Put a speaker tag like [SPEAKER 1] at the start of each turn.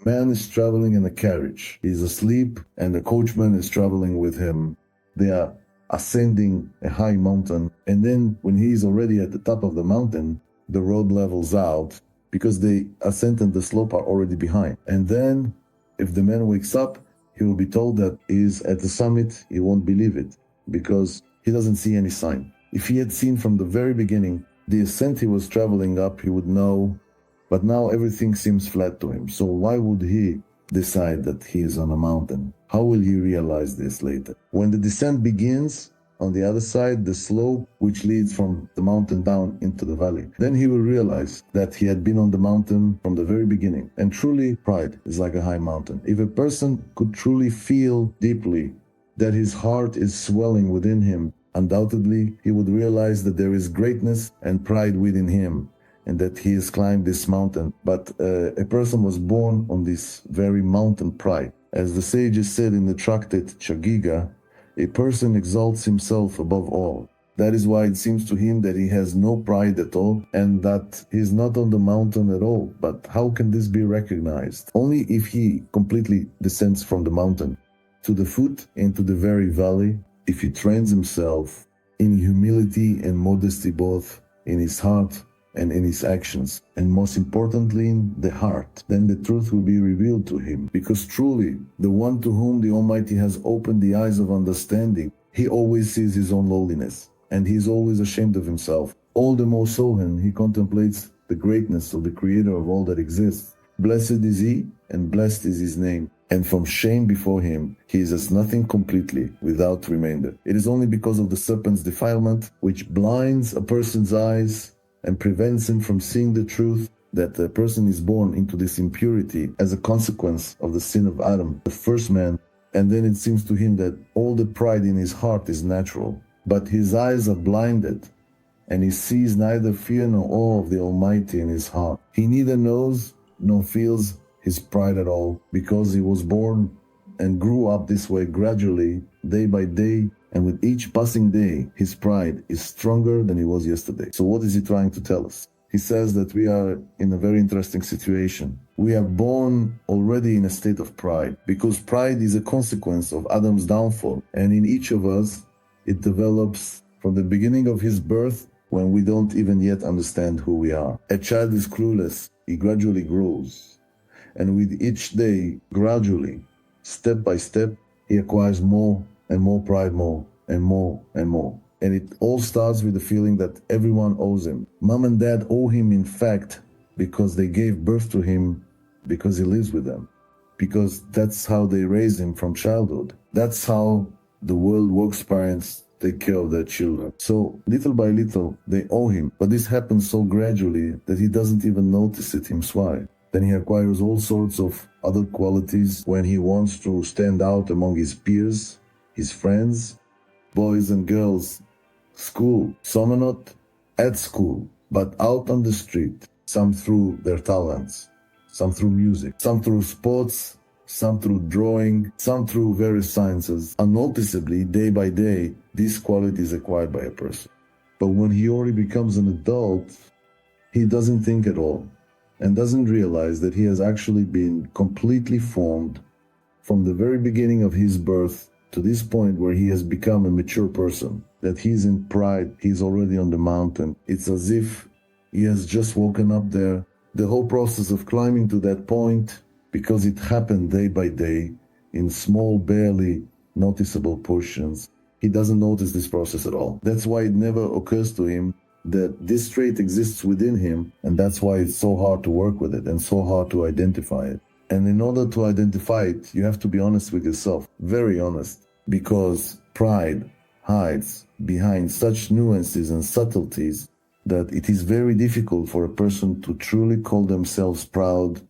[SPEAKER 1] A man is traveling in a carriage. He's asleep and the coachman is traveling with him. They are ascending a high mountain, and then when he is already at the top of the mountain, the road levels out because the ascent and the slope are already behind. And then if the man wakes up, he will be told that he is at the summit. He won't believe it because he doesn't see any sign. If he had seen from the very beginning the ascent he was traveling up, he would know, but now everything seems flat to him. So why would he decide that he is on a mountain? How will he realize this later? When the descent begins, on the other side, the slope which leads from the mountain down into the valley, then he will realize that he had been on the mountain from the very beginning. And truly, pride is like a high mountain. If a person could truly feel deeply that his heart is swelling within him, undoubtedly he would realize that there is greatness and pride within him, and that he has climbed this mountain. But a person was born on this very mountain pride. As the sages said in the tractate Chagiga, a person exalts himself above all. That is why it seems to him that he has no pride at all, and that he is not on the mountain at all. But how can this be recognized? Only if he completely descends from the mountain to the foot into the very valley, if he trains himself in humility and modesty, both in his heart and in his actions, and most importantly in the heart, then the truth will be revealed to him. Because truly, the one to whom the Almighty has opened the eyes of understanding, he always sees his own lowliness, and he is always ashamed of himself. All the more so when he contemplates the greatness of the Creator of all that exists. Blessed is he, and blessed is his name. And from shame before him, he is as nothing completely, without remainder. It is only because of the serpent's defilement, which blinds a person's eyes and prevents him from seeing the truth, that the person is born into this impurity as a consequence of the sin of Adam, the first man. And then it seems to him that all the pride in his heart is natural, but his eyes are blinded, and he sees neither fear nor awe of the Almighty in his heart. He neither knows nor feels his pride at all, because he was born and grew up this way gradually, day by day, and with each passing day, his pride is stronger than he was yesterday. So what is he trying to tell us? He says that we are in a very interesting situation. We are born already in a state of pride, because pride is a consequence of Adam's downfall. And in each of us, it develops from the beginning of his birth, when we don't even yet understand who we are. A child is clueless. He gradually grows. And with each day, gradually, step by step, he acquires more and more pride, more and more and more. And it all starts with the feeling that everyone owes him. Mom and dad owe him, in fact, because they gave birth to him, because he lives with them. Because that's how they raise him from childhood. That's how the world works parents take care of their children. So little by little, they owe him. But this happens so gradually that he doesn't even notice it himself. Then he acquires all sorts of other qualities when he wants to stand out among his peers, his friends, boys and girls, school. Some are not at school, but out on the street. Some through their talents, some through music, some through sports, some through drawing, some through various sciences. Unnoticeably, day by day, this quality is acquired by a person. But when he already becomes an adult, he doesn't think at all, and doesn't realize that he has actually been completely formed from the very beginning of his birth to this point where he has become a mature person, that he's in pride, he's already on the mountain. It's as if he has just woken up there. The whole process of climbing to that point, because it happened day by day in small, barely noticeable portions, he doesn't notice this process at all. That's why it never occurs to him that this trait exists within him, and that's why it's so hard to work with it and so hard to identify it. And in order to identify it, you have to be honest with yourself, very honest, because pride hides behind such nuances and subtleties that it is very difficult for a person to truly call themselves proud